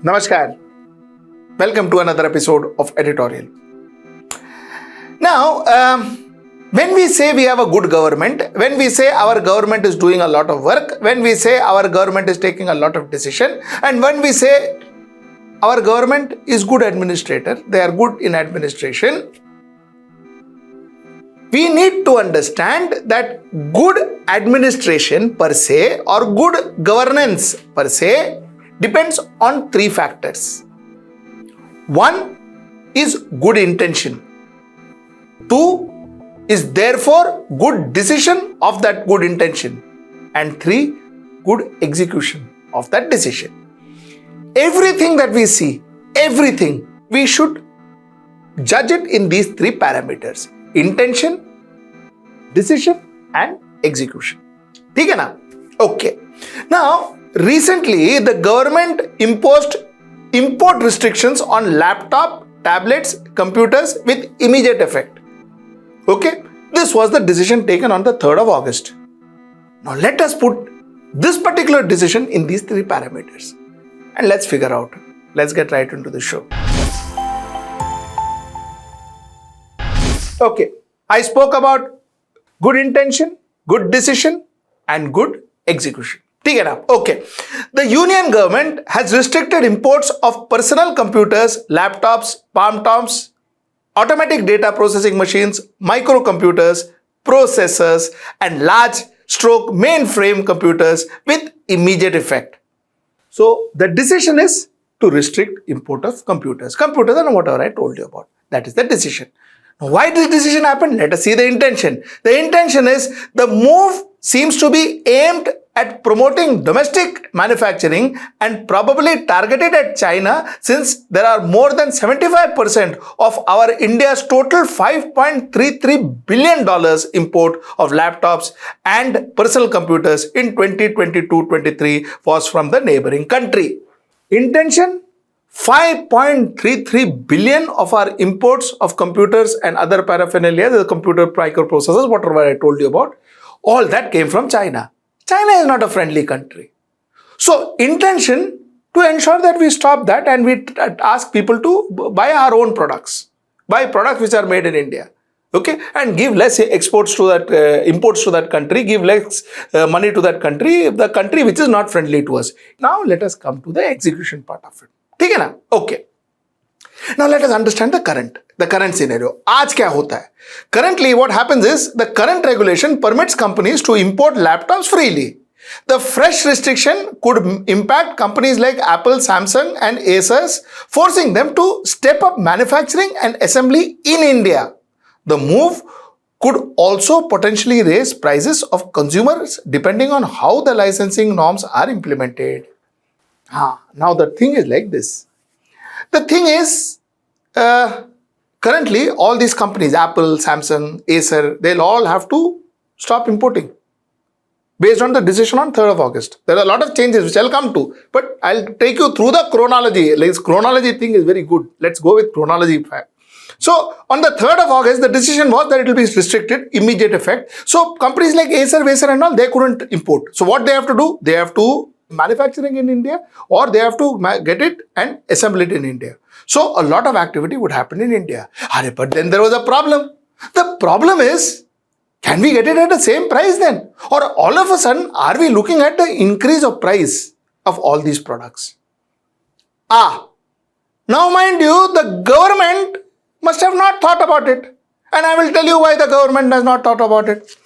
Namaskar. Welcome to another episode of Editorial. Now, when we say we have a good government, when we say our government is doing a lot of work, when we say our government is taking a lot of decision, and when we say our government is good administrator, they are good in administration, we need to understand that good administration per se or good governance per se depends on three factors. One is good intention. Two is therefore good decision of that good intention. And three, good execution of that decision. Everything that we see, everything, we should judge it in these three parameters. Intention, decision and execution. ठीक है ना? Okay. Now, recently the government imposed import restrictions on laptop, tablets, computers with immediate effect. Okay? This was the decision taken on the 3rd of August. Now let us put this particular decision in these three parameters and let's figure out. Let's get right into the show. Okay. I spoke about good intention, good decision and good execution. ठीक है ना? Okay. The union government has restricted imports of personal computers, laptops, palmtops, automatic data processing machines, microcomputers, processors and large stroke mainframe computers with immediate effect. So the decision is to restrict import of computers. Computers and whatever I told you about. That is the decision. Now, why did this decision happen? Let us see the intention. The intention is the move seems to be aimed at promoting domestic manufacturing and probably targeted at China, since there are more than 75% of our India's total $5.33 billion import of laptops and personal computers in 2022-23 was from the neighboring country. Intention: 5.33 billion of our imports of computers and other paraphernalia, the computer microprocessors, whatever I told you about, all that came from China. China is not a friendly country. So intention to ensure that we stop that and we ask people to buy our own products, buy products which are made in India, okay, and give less exports to that, imports to that country, give less money to that country, the country which is not friendly to us. Now let us come to the execution part of it. ठीक है ना? Okay. Now let us understand the current scenario. आज क्या होता है? Currently what happens is the current regulation permits companies to import laptops freely. The fresh restriction could impact companies like Apple, Samsung and Acer, forcing them to step up manufacturing and assembly in India. The move could also potentially raise prices of consumers depending on how the licensing norms are implemented. Now the thing is like this. The thing is, currently all these companies, Apple, Samsung, Acer, they'll all have to stop importing based on the decision on 3rd of August. There are a lot of changes which I'll come to, but I'll take you through the chronology. Like, chronology thing is very good. Let's go with chronology. So on the 3rd of August, the decision was that it will be restricted, immediate effect. So companies like Acer and all, they couldn't import. So what they have to do? They have to manufacturing in India, or they have to get it and assemble it in India. So a lot of activity would happen in India. But then there was a problem. The problem is, can we get it at the same price then? Or all of a sudden, are we looking at the increase of price of all these products? Now mind you, the government must have not thought about it. And I will tell you why the government has not thought about it.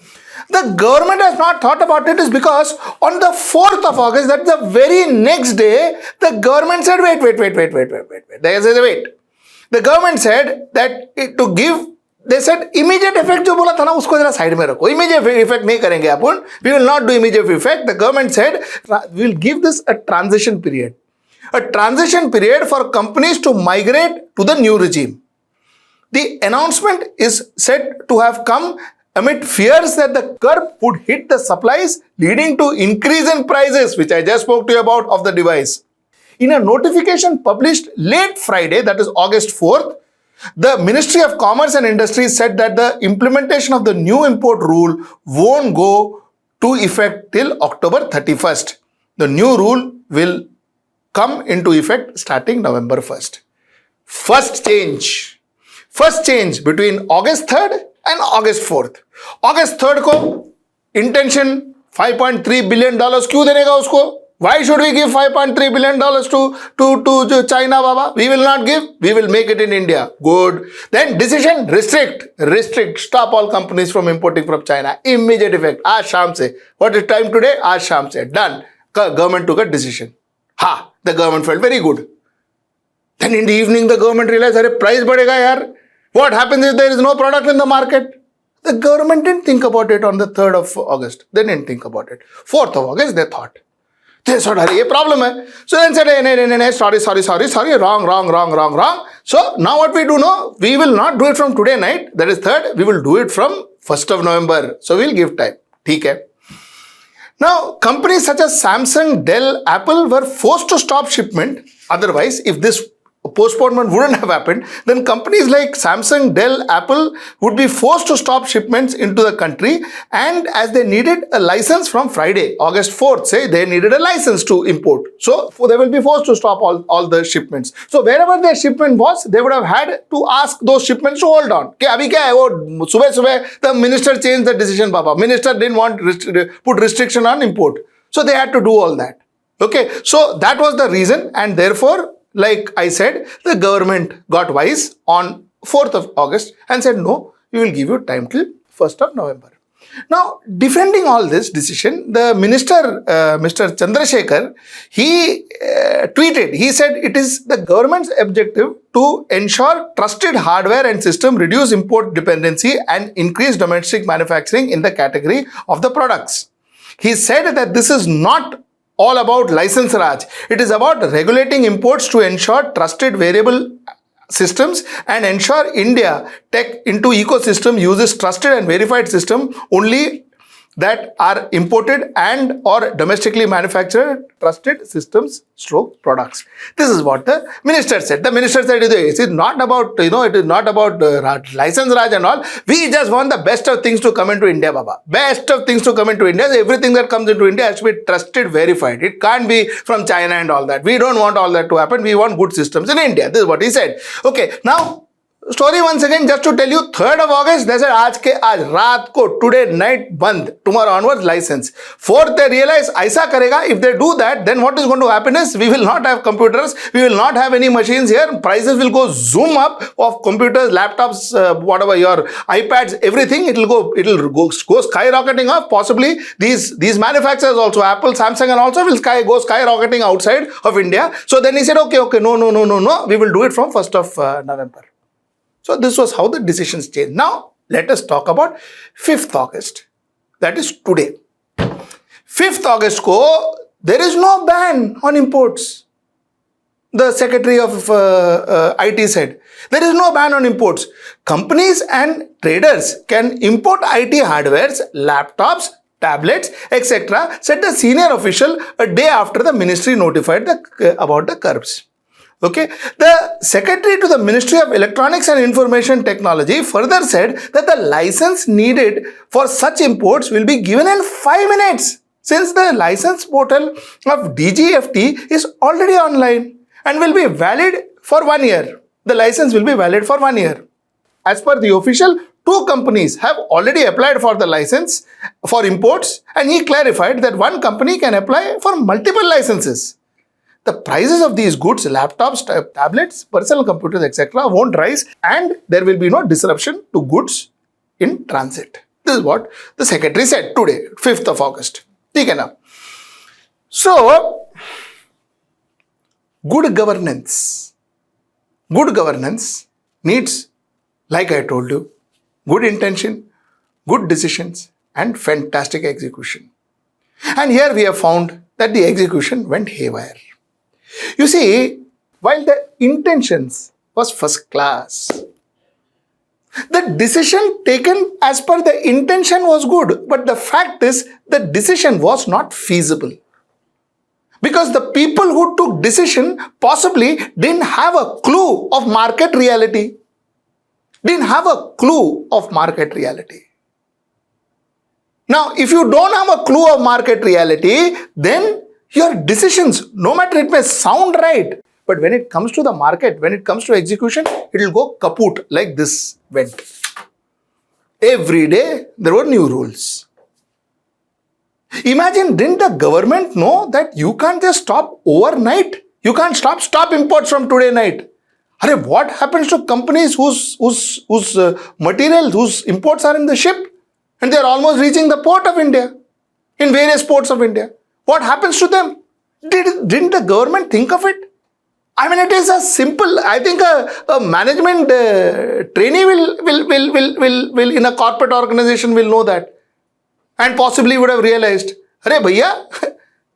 The government has not thought about it is because on the 4th of August, that's the very next day, the government said, wait. They said, wait. The government said that they said immediate effect जो बोला था ना उसको जरा side में रखो. Immediate effect नहीं करेंगे अपन. We will not do immediate effect. The government said we will give this a transition period. A transition period for companies to migrate to the new regime. The announcement is said to have come amid fears that the curb would hit the supplies, leading to increase in prices, which I just spoke to you about, of the device. In a notification published late Friday, that is August 4th, the Ministry of Commerce and Industry said that the implementation of the new import rule won't go to effect till October 31st. The new rule will come into effect starting November 1st. First change between August 3rd and August 4th. August 3rd को intention $5.3 billion क्यों देने का उसको? Why should we give $5.3 billion to China, Baba? We will not give. We will make it in India. Good. Then decision, restrict. Stop all companies from importing from China. Immediate effect. आज शाम से. What is time today? आज शाम से. Done. Government took a decision. The government felt very good. Then in the evening, the government realized, अरे price बढ़ेगा यार. What happens if there is no product in the market? The government didn't think about it on the 3rd of August. They didn't think about it. 4th of August, they thought. They thought, अरे ये problem है. So then said, no, sorry, wrong. So now what we do now, we will not do it from today night, that is 3rd, we will do it from 1st of November. So we'll give time. ठीक है. Now, companies such as Samsung, Dell, Apple were forced to stop shipment. Otherwise, if this postponement wouldn't have happened, then companies like Samsung, Dell, Apple would be forced to stop shipments into the country, and as they needed a license from Friday, August 4th, say they needed a license to import. So they will be forced to stop all the shipments. So wherever their shipment was, they would have had to ask those shipments to hold on. कि अभी क्या है वो सुबह the minister changed the decision, Baba. Minister didn't want put restriction on import. So they had to do all that. Okay, so that was the reason, and therefore, like I said, the government got wise on 4th of August and said, no, we will give you time till 1st of November. Now, defending all this decision, the minister, Mr. Chandrasekhar, he tweeted, he said, it is the government's objective to ensure trusted hardware and system, reduce import dependency and increase domestic manufacturing in the category of the products. He said that this is not all about license Raj. It is about regulating imports to ensure trusted variable systems and ensure India tech into ecosystem uses trusted and verified system only that are imported and or domestically manufactured trusted systems stroke products. This is what the minister said. The minister said it is not about, it is not about license Raj and all. We just want the best of things to come into India, Baba. Best of things to come into India. Everything that comes into India has to be trusted, verified. It can't be from China and all that. We don't want all that to happen. We want good systems in India. This is what he said. Okay, now story once again, just to tell you, 3rd of August, they said, आज रात को, today night बंद, tomorrow onwards license. 4th, they realize, ऐसा करेगा, if they do that, then what is going to happen is, we will not have computers, we will not have any machines here, prices will go zoom up of computers, laptops, whatever, your iPads, everything, it will go skyrocketing up. Possibly, these manufacturers also, Apple, Samsung and also will go skyrocketing outside of India. So then he said, okay, no, we will do it from 1st of November. So this was how the decisions changed. Now, let us talk about 5th August. That is today. 5th August ko, there is no ban on imports. The Secretary of IT said, there is no ban on imports. Companies and traders can import IT hardwares, laptops, tablets, etc., said the senior official a day after the ministry notified about the curbs. Okay, the secretary to the Ministry of Electronics and Information Technology further said that the license needed for such imports will be given in 5 minutes, since the license portal of DGFT is already online and will be valid for 1 year. The license will be valid for 1 year. As per the official, 2 companies have already applied for the license for imports, and he clarified that one company can apply for multiple licenses. The prices of these goods, laptops, tablets, personal computers, etc. won't rise, and there will be no disruption to goods in transit. This is what the secretary said today, 5th of August. Okay, now. So, good governance needs, like I told you, good intention, good decisions, and fantastic execution. And here we have found that the execution went haywire. You see, while the intentions was first class, the decision taken as per the intention was good, but the fact is the decision was not feasible. Because the people who took decision possibly didn't have a clue of market reality. Now, if you don't have a clue of market reality, then Your decisions, no matter it may sound right, but when it comes to the market, when it comes to execution, it will go kaput like this went. Every day, there were new rules. Imagine, didn't the government know that you can't just stop overnight? You can't stop imports from today night. What happens to companies whose materials, whose imports are in the ship and they are almost reaching the port of India, in various ports of India? What happens to them? Didn't the government think of it? I mean, it is a simple, I think a management trainee will in a corporate organization will know that and possibly would have realized,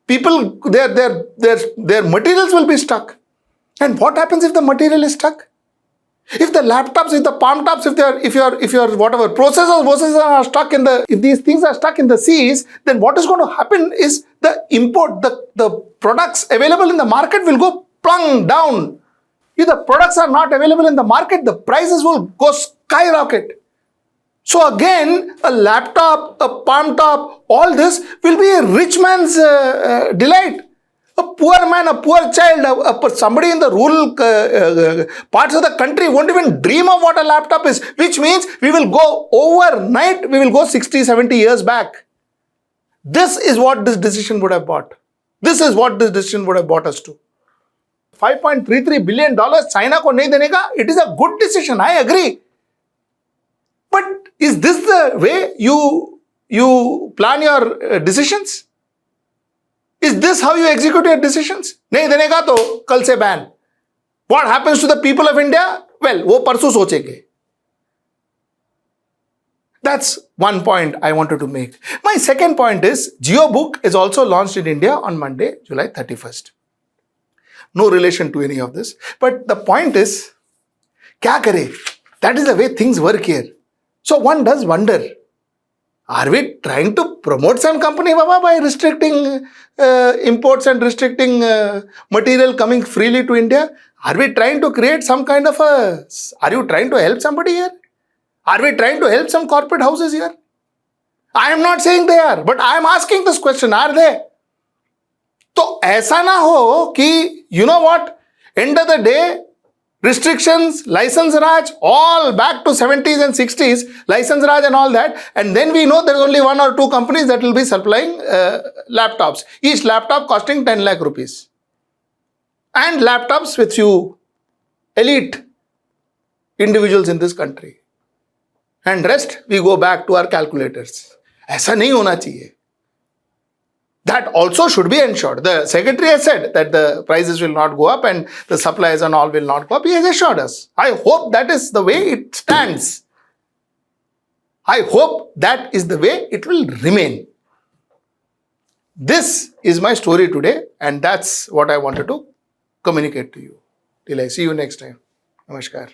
people, their materials will be stuck. And what happens if the material is stuck? If the laptops, if the palmtops, if your whatever processors are stuck if these things are stuck in the seas, then what is going to happen is the import, the products available in the market will go plung down. If the products are not available in the market, the prices will go skyrocket. So again, a laptop, a palm top, all this will be a rich man's delight. A poor man, a poor child, somebody in the rural parts of the country won't even dream of what a laptop is, which means we will go overnight, we will go 60, 70 years back. This is what this decision would have bought. This is what this decision would have bought us to. $5.33 billion China ko nahi dene ka, it is a good decision, I agree. But is this the way you plan your decisions? Is this how you execute your decisions? Nahi dene ka to kal se ban. What happens to the people of India? Well, wo parsu sochenge. That's one point I wanted to make. My second point is, Jio Book is also launched in India on Monday, July 31st. No relation to any of this. But the point is, kya kare? That is the way things work here. So one does wonder, are we trying to promote some company, Baba, by restricting imports and restricting material coming freely to India? Are we trying to create some kind of are you trying to help somebody here? Are we trying to help some corporate houses here? I am not saying they are, but I am asking this question, are they? So, ऐसा ना हो कि, you know what, end of the day, restrictions, license Raj, all back to 70s and 60s, license Raj and all that, and then we know there is only one or two companies that will be supplying laptops, each laptop costing 10 lakh rupees. And laptops with few elite individuals in this country. And rest, we go back to our calculators. ऐसा नहीं होना चाहिए. That also should be ensured. The secretary has said that the prices will not go up and the supplies and all will not go up. He has assured us. I hope that is the way it stands. I hope that is the way it will remain. This is my story today, and that's what I wanted to communicate to you. Till I see you next time. Namaskar.